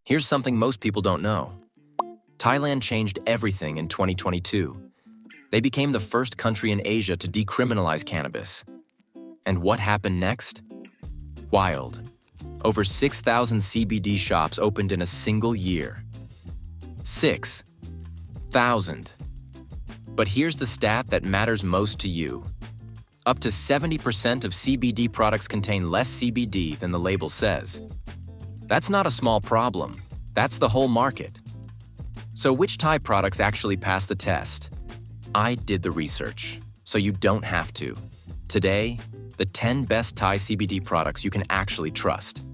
Here's something most people don't know. Thailand changed everything in 2022. They became the first country in Asia to decriminalize cannabis. And what happened next? Wild. Over 6,000 CBD shops opened in a single year. 6,000. But here's the stat that matters most to you. Up to 70% of CBD products contain less CBD than the label says. That's not a small problem. That's the whole market. So which Thai products actually pass the test? I did the research, so you don't have to. Today, the 10 best Thai CBD products you can actually trust.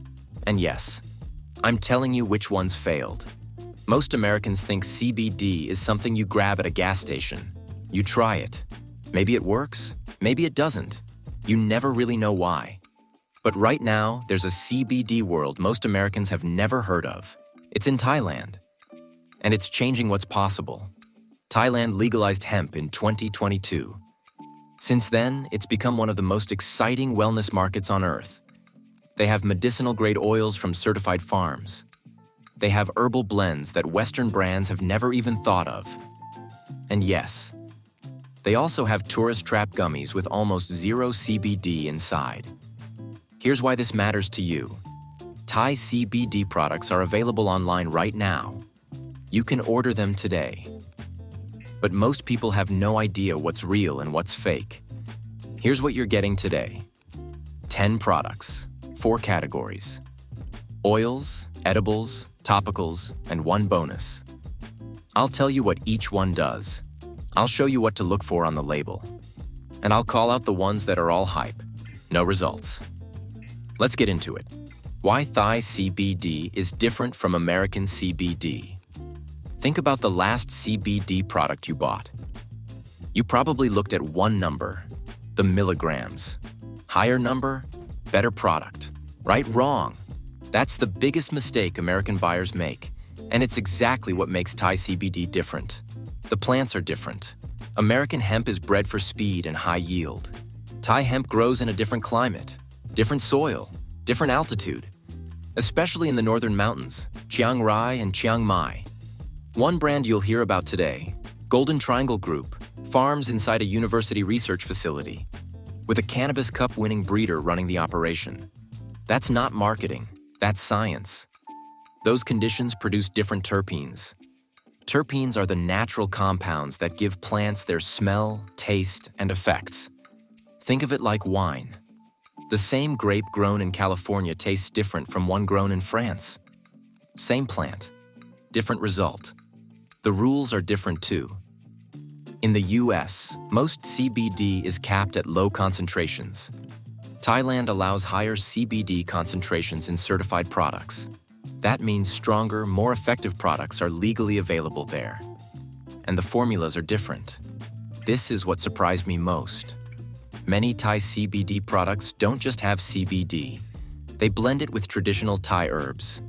And yes, I'm telling you which ones failed. Most Americans think CBD is something you grab at a gas station. You try it. Maybe it works, maybe it doesn't. You never really know why. But right now, there's a CBD world most Americans have never heard of. It's in Thailand. And it's changing what's possible. Thailand legalized hemp in 2022. Since then, it's become one of the most exciting wellness markets on earth. They have medicinal-grade oils from certified farms. They have herbal blends that Western brands have never even thought of. And yes, they also have tourist trap gummies with almost zero CBD inside. Here's why this matters to you. Thai CBD products are available online right now. You can order them today. But most people have no idea what's real and what's fake. Here's what you're getting today. 10 products, 4 categories. Oils, edibles, topicals, and 1 bonus. I'll tell you what each one does. I'll show you what to look for on the label. And I'll call out the ones that are all hype, no results. Let's get into it. Why Thai CBD is different from American CBD. Think about the last CBD product you bought. You probably looked at one number, the milligrams. Higher number, better product. Right? Wrong. That's the biggest mistake American buyers make, and it's exactly what makes Thai CBD different. The plants are different. American hemp is bred for speed and high yield. Thai hemp grows in a different climate, different soil, different altitude, especially in the northern mountains, Chiang Rai and Chiang Mai. One brand you'll hear about today, Golden Triangle Group, farms inside a university research facility, with a Cannabis Cup-winning breeder running the operation. That's not marketing, that's science. Those conditions produce different terpenes. Terpenes are the natural compounds that give plants their smell, taste, and effects. Think of it like wine. The same grape grown in California tastes different from one grown in France. Same plant, different result. The rules are different too. In the US, most CBD is capped at low concentrations. Thailand allows higher CBD concentrations in certified products. That means stronger, more effective products are legally available there. And the formulas are different. This is what surprised me most. Many Thai CBD products don't just have CBD. They blend it with traditional Thai herbs.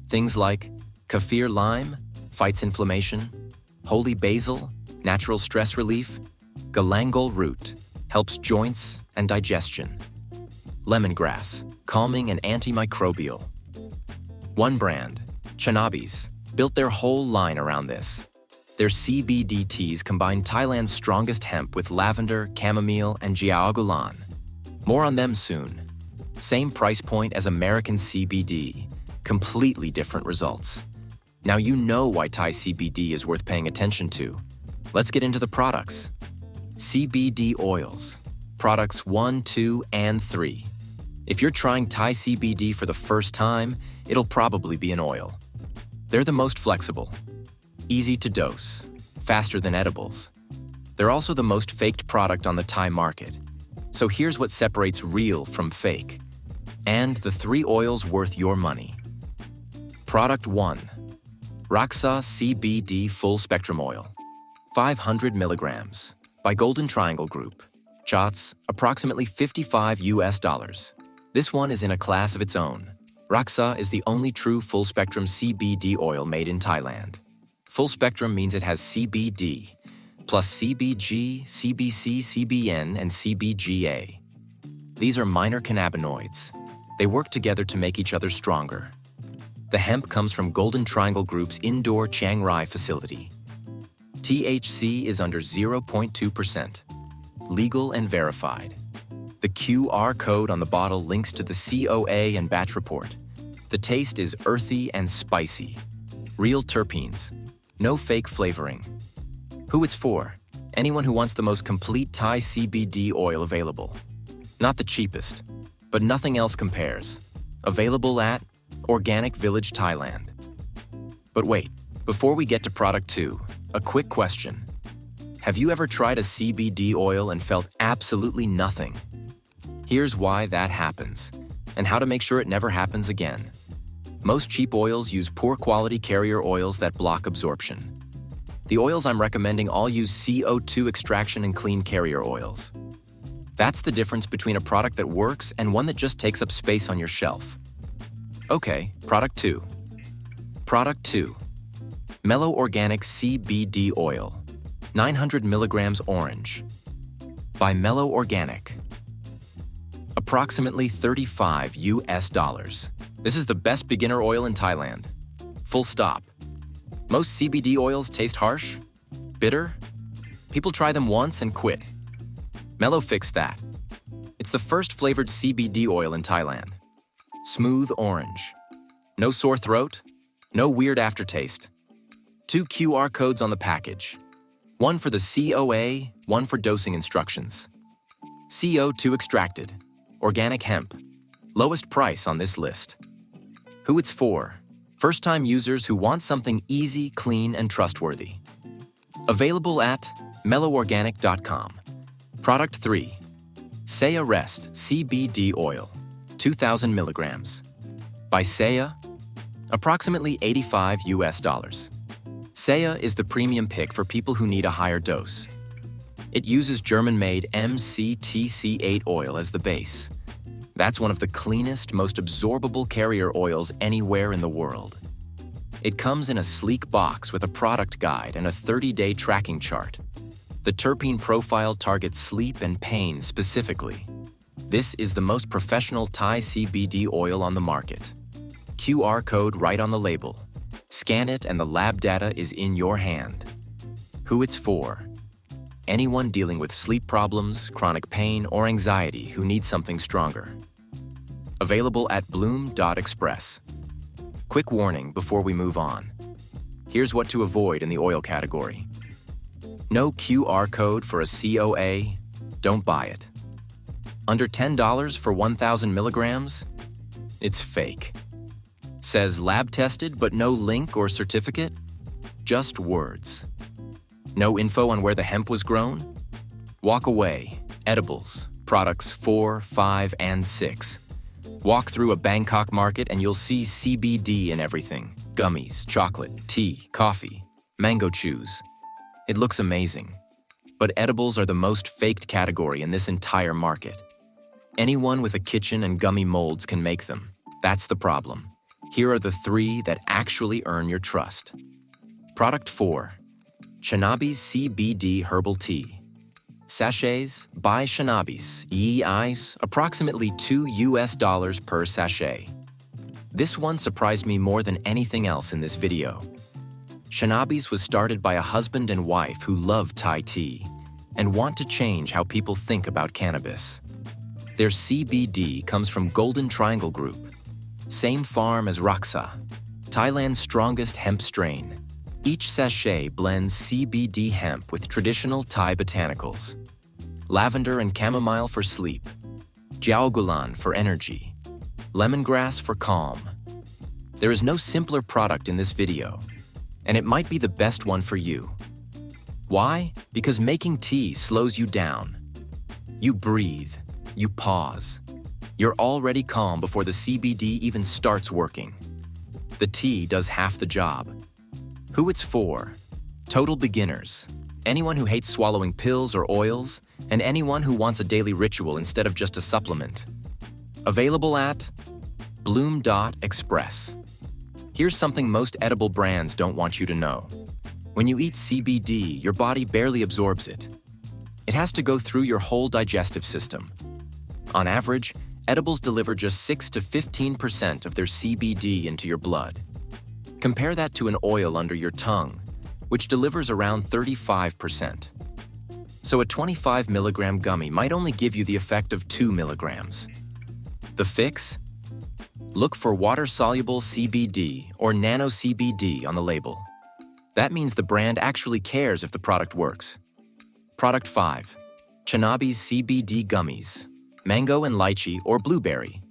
Things like kaffir lime, fights inflammation, holy basil, natural stress relief, galangal root, helps joints and digestion, lemongrass, calming and antimicrobial. One brand, Chanabis, built their whole line around this. Their CBD teas combine Thailand's strongest hemp with lavender, chamomile, and jiaogulan. More on them soon. Same price point as American CBD, completely different results. Now you know why Thai CBD is worth paying attention to. Let's get into the products. CBD oils. Products 1, 2, and 3. If you're trying Thai CBD for the first time, it'll probably be an oil. They're the most flexible, easy to dose, faster than edibles. They're also the most faked product on the Thai market. So here's what separates real from fake. And the 3 oils worth your money. Product 1. Raksa CBD Full Spectrum Oil. 500 milligrams. By Golden Triangle Group. Shots, approximately $55. This one is in a class of its own. Raksa is the only true full-spectrum CBD oil made in Thailand. Full spectrum means it has CBD, plus CBG, CBC, CBN, and CBGA. These are minor cannabinoids. They work together to make each other stronger. The hemp comes from Golden Triangle Group's indoor Chiang Rai facility. THC is under 0.2%, legal and verified. The QR code on the bottle links to the COA and batch report. The taste is earthy and spicy. Real terpenes, no fake flavoring. Who it's for? Anyone who wants the most complete Thai CBD oil available. Not the cheapest, but nothing else compares. Available at Organic Village, Thailand. But wait, before we get to product 2, a quick question. Have you ever tried a CBD oil and felt absolutely nothing? Here's why that happens, and how to make sure it never happens again. Most cheap oils use poor quality carrier oils that block absorption. The oils I'm recommending all use CO2 extraction and clean carrier oils. That's the difference between a product that works and one that just takes up space on your shelf. Okay, product 2. Product 2. Mellow Organic CBD Oil, 900 milligrams orange. By Mellow Organic. Approximately $35 US. This is the best beginner oil in Thailand. Full stop. Most CBD oils taste harsh, bitter. People try them once and quit. Mellow fixed that. It's the first flavored CBD oil in Thailand. Smooth orange. No sore throat, no weird aftertaste. 2 QR codes on the package. One for the COA, one for dosing instructions. CO2 extracted, organic hemp. Lowest price on this list. Who it's for? First-time users who want something easy, clean, and trustworthy. Available at melloworganic.com. Product 3. Saya Rest CBD Oil, 2,000 milligrams. By Saya, approximately $85 US. Saya is the premium pick for people who need a higher dose. It uses German-made MCTC8 oil as the base. That's one of the cleanest, most absorbable carrier oils anywhere in the world. It comes in a sleek box with a product guide and a 30-day tracking chart. The terpene profile targets sleep and pain specifically. This is the most professional Thai CBD oil on the market. QR code right on the label. Scan it and the lab data is in your hand. Who it's for? Anyone dealing with sleep problems, chronic pain, or anxiety who needs something stronger. Available at bloom.express. Quick warning before we move on. Here's what to avoid in the oil category. No QR code for a COA, don't buy it. Under $10 for 1,000 milligrams? It's fake. Says lab tested but no link or certificate? Just words. No info on where the hemp was grown? Walk away. Edibles. Products 4, 5, and 6. Walk through a Bangkok market and you'll see CBD in everything. Gummies, chocolate, tea, coffee, mango chews. It looks amazing. But edibles are the most faked category in this entire market. Anyone with a kitchen and gummy molds can make them. That's the problem. Here are the 3 that actually earn your trust. Product 4. Shanabi's CBD Herbal Tea. Sachets by Shanabi's, EIs, approximately $2 US per sachet. This one surprised me more than anything else in this video. Shanabi's was started by a husband and wife who love Thai tea and want to change how people think about cannabis. Their CBD comes from Golden Triangle Group, same farm as Raksa, Thailand's strongest hemp strain. Each sachet blends CBD hemp with traditional Thai botanicals. Lavender and chamomile for sleep. Jiao Gulan for energy. Lemongrass for calm. There is no simpler product in this video, and it might be the best one for you. Why? Because making tea slows you down. You breathe. You pause. You're already calm before the CBD even starts working. The tea does half the job. Who it's for? Total beginners, anyone who hates swallowing pills or oils, and anyone who wants a daily ritual instead of just a supplement. Available at bloom.express. Here's something most edible brands don't want you to know. When you eat CBD, your body barely absorbs it. It has to go through your whole digestive system. On average, edibles deliver just 6 to 15% of their CBD into your blood. Compare that to an oil under your tongue, which delivers around 35%. So a 25 milligram gummy might only give you the effect of 2 milligrams. The fix? Look for water-soluble CBD or nano CBD on the label. That means the brand actually cares if the product works. Product 5. Chanabi's CBD Gummies. Mango and lychee or blueberry.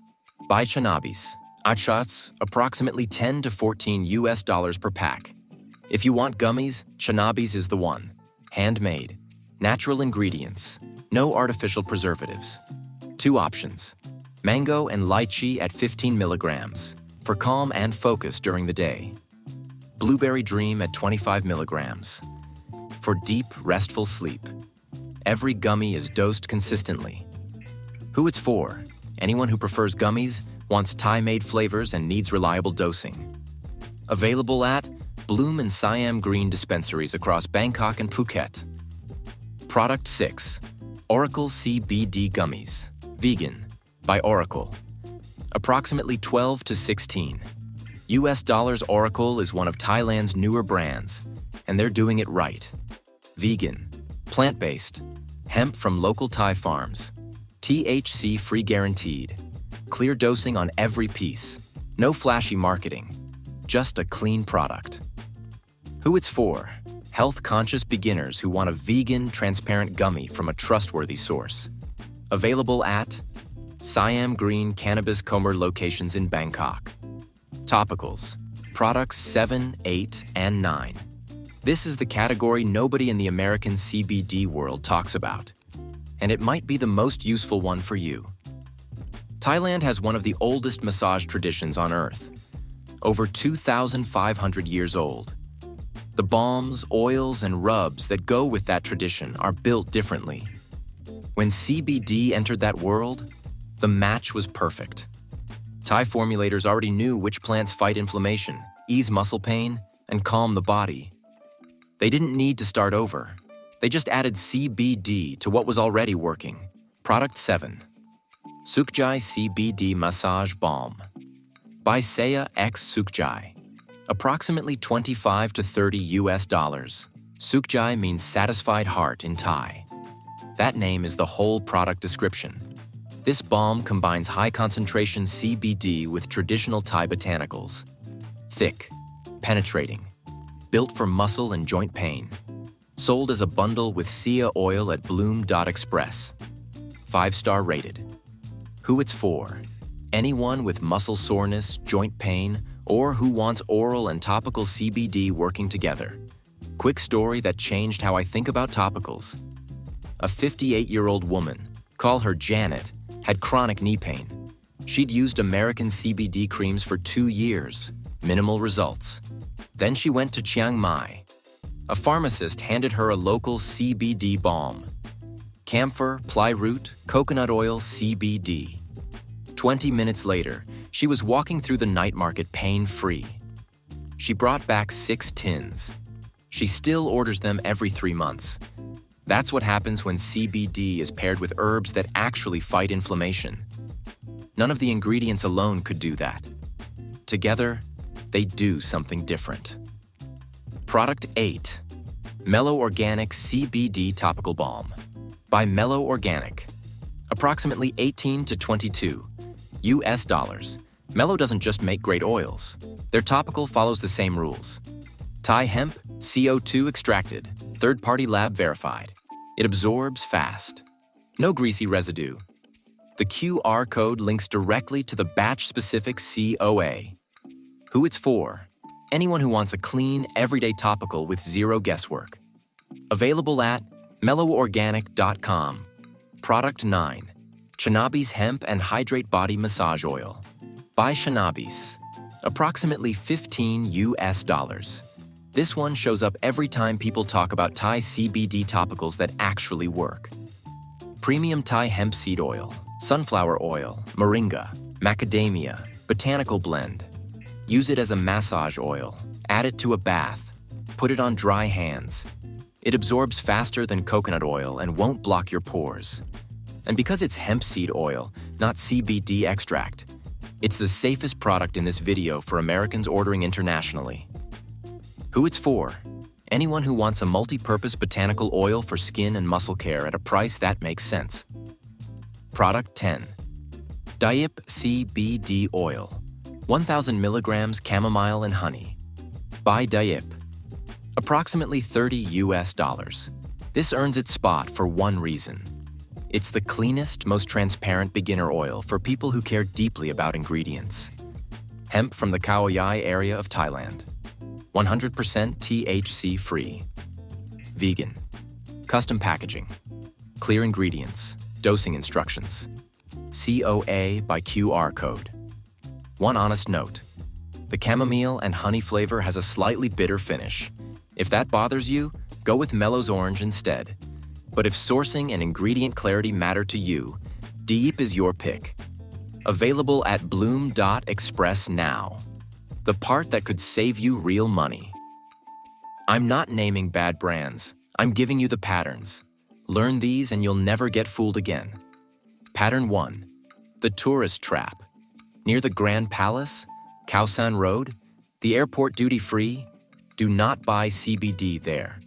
By Chanabi's. Shots, approximately $10 to $14 per pack. If you want gummies, Chanabi's is the one. Handmade. Natural ingredients. No artificial preservatives. 2 options. Mango and lychee at 15 milligrams for calm and focus during the day. Blueberry Dream at 25 milligrams for deep, restful sleep. Every gummy is dosed consistently. Who it's for? Anyone who prefers gummies, wants Thai-made flavors, and needs reliable dosing. Available at Bloom and Siam Green dispensaries across Bangkok and Phuket. Product 6. Oracle CBD Gummies. Vegan. By Oracle. Approximately 12 to 16. US dollars. Oracle is one of Thailand's newer brands, and they're doing it right. Vegan. Plant-based. Hemp from local Thai farms. THC-free guaranteed. Clear dosing on every piece. No flashy marketing. Just a clean product. Who it's for? Health-conscious beginners who want a vegan, transparent gummy from a trustworthy source. Available at Siam Green Cannabis Comer locations in Bangkok. Topicals. Products 7, 8, and 9. This is the category nobody in the American CBD world talks about, and it might be the most useful one for you. Thailand has one of the oldest massage traditions on Earth, over 2,500 years old. The balms, oils, and rubs that go with that tradition are built differently. When CBD entered that world, the match was perfect. Thai formulators already knew which plants fight inflammation, ease muscle pain, and calm the body. They didn't need to start over. They just added CBD to what was already working. Product 7. Sukjai CBD Massage Balm. By Saya X Sukjai. Approximately 25 to 30 US dollars. Sukjai means satisfied heart in Thai. That name is the whole product description. This balm combines high-concentration CBD with traditional Thai botanicals. Thick, penetrating, built for muscle and joint pain. Sold as a bundle with Sia oil at Bloom.Express. 5-star rated. Who it's for? Anyone with muscle soreness, joint pain, or who wants oral and topical CBD working together. Quick story that changed how I think about topicals. A 58-year-old woman, call her Janet, had chronic knee pain. She'd used American CBD creams for 2 years, minimal results. Then she went to Chiang Mai. A pharmacist handed her a local CBD balm. Camphor, plyroot, coconut oil, CBD. 20 minutes later, she was walking through the night market pain-free. She brought back 6 tins. She still orders them every 3 months. That's what happens when CBD is paired with herbs that actually fight inflammation. None of the ingredients alone could do that. Together, they do something different. Product 8. Mellow Organic CBD Topical Balm. By Mellow Organic. Approximately 18 to 22 US dollars. Mellow doesn't just make great oils. Their topical follows the same rules. Thai hemp, CO2 extracted, third-party lab verified. It absorbs fast. No greasy residue. The QR code links directly to the batch-specific COA. Who it's for? Anyone who wants a clean, everyday topical with zero guesswork. Available at melloworganic.com. Product 9. Chanabi's Hemp and Hydrate Body Massage Oil. By Chanabi's. Approximately 15 US dollars. This one shows up every time people talk about Thai CBD topicals that actually work. Premium Thai hemp seed oil, sunflower oil, moringa, macadamia, botanical blend. Use it as a massage oil, add it to a bath, put it on dry hands. It absorbs faster than coconut oil and won't block your pores. And because it's hemp seed oil, not CBD extract, it's the safest product in this video for Americans ordering internationally. Who it's for? Anyone who wants a multi-purpose botanical oil for skin and muscle care at a price that makes sense. Product 10. Thai CBD Oil. 1,000 milligrams chamomile and honey. By Thai. Approximately $30 US. This earns its spot for one reason. It's the cleanest, most transparent beginner oil for people who care deeply about ingredients. Hemp from the Khao Yai area of Thailand. 100% THC free. Vegan. Custom packaging. Clear ingredients. Dosing instructions. COA by QR code. One honest note. The chamomile and honey flavor has a slightly bitter finish. If that bothers you, go with Mellows Orange instead. But if sourcing and ingredient clarity matter to you, Deep is your pick. Available at bloom.express now. The part that could save you real money. I'm not naming bad brands. I'm giving you the patterns. Learn these and you'll never get fooled again. Pattern 1. The Tourist Trap. Near the Grand Palace, Khao San Road, the airport duty-free, do not buy CBD there.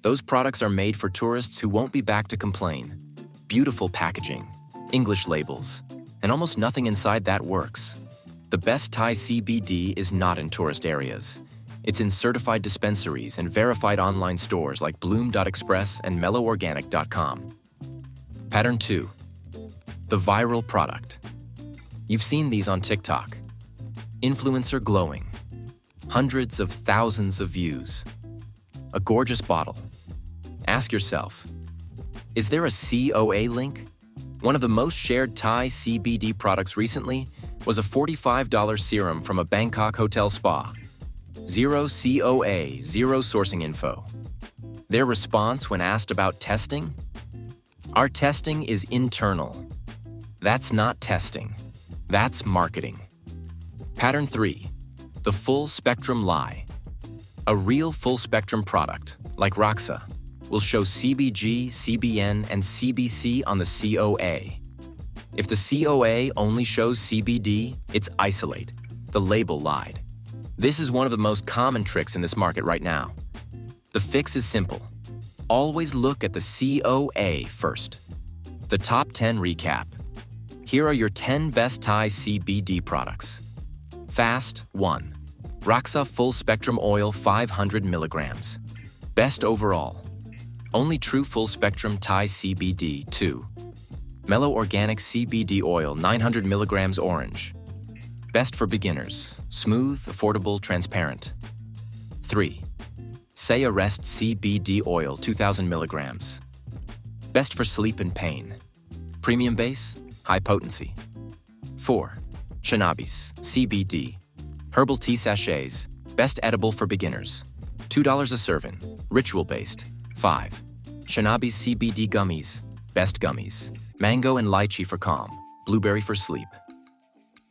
Those products are made for tourists who won't be back to complain. Beautiful packaging, English labels, and almost nothing inside that works. The best Thai CBD is not in tourist areas. It's in certified dispensaries and verified online stores like bloom.express and melloworganic.com. Pattern 2. The viral product. You've seen these on TikTok. Influencer glowing. Hundreds of thousands of views. A gorgeous bottle. Ask yourself, is there a COA link? One of the most shared Thai CBD products recently was a $45 serum from a Bangkok hotel spa. Zero COA, zero sourcing info. Their response when asked about testing? Our testing is internal. That's not testing. That's marketing. Pattern 3. The full spectrum lie. A real full spectrum product, like Roxa, will show CBG, CBN, and CBC on the COA. If the COA only shows CBD, it's isolate. The label lied. This is one of the most common tricks in this market right now. The fix is simple. Always look at the COA first. The top 10 recap. Here are your 10 best Thai CBD products. Fast 1. Roxa Full Spectrum Oil 500 milligrams. Best overall. Only true full spectrum Thai CBD 2. Mellow Organic CBD Oil 900 milligrams orange. Best for beginners. Smooth, affordable, transparent. 3. Say Rest CBD Oil 2000 milligrams. Best for sleep and pain. Premium base, high potency. 4. Cannabis CBD. Herbal tea sachets. Best edible for beginners. $2 a serving. Ritual-based. 5. Cannabis CBD gummies. Best gummies. Mango and lychee for calm. Blueberry for sleep.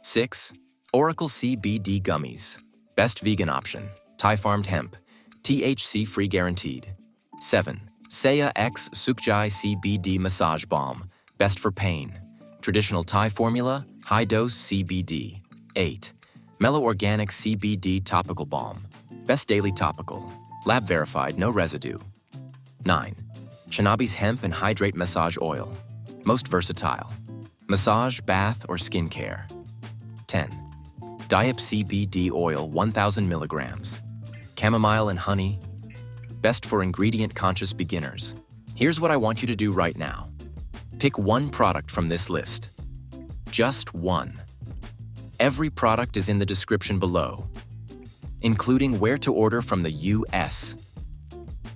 6. Oracle CBD gummies. Best vegan option. Thai farmed hemp. THC free guaranteed. 7. Saya X Sukjai CBD massage balm. Best for pain. Traditional Thai formula. High dose CBD. 8. Mellow Organic CBD topical balm. Best daily topical. Lab verified, no residue. 9. Cannabis hemp and hydrate massage oil. Most versatile. Massage, bath, or skincare. 10. Diap CBD oil 1000 milligrams. Chamomile and honey. Best for ingredient-conscious beginners. Here's what I want you to do right now. Pick one product from this list. Just one. Every product is in the description below, including where to order from the US.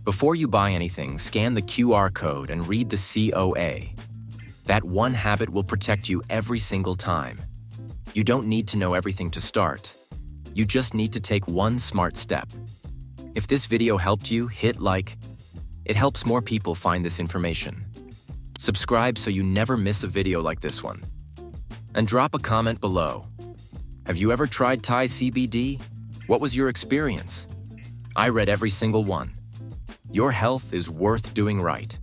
Before you buy anything, scan the QR code and read the COA. That one habit will protect you every single time. You don't need to know everything to start. You just need to take one smart step. If this video helped you, hit like. It helps more people find this information. Subscribe so you never miss a video like this one. And drop a comment below. Have you ever tried Thai CBD? What was your experience? I read every single one. Your health is worth doing right.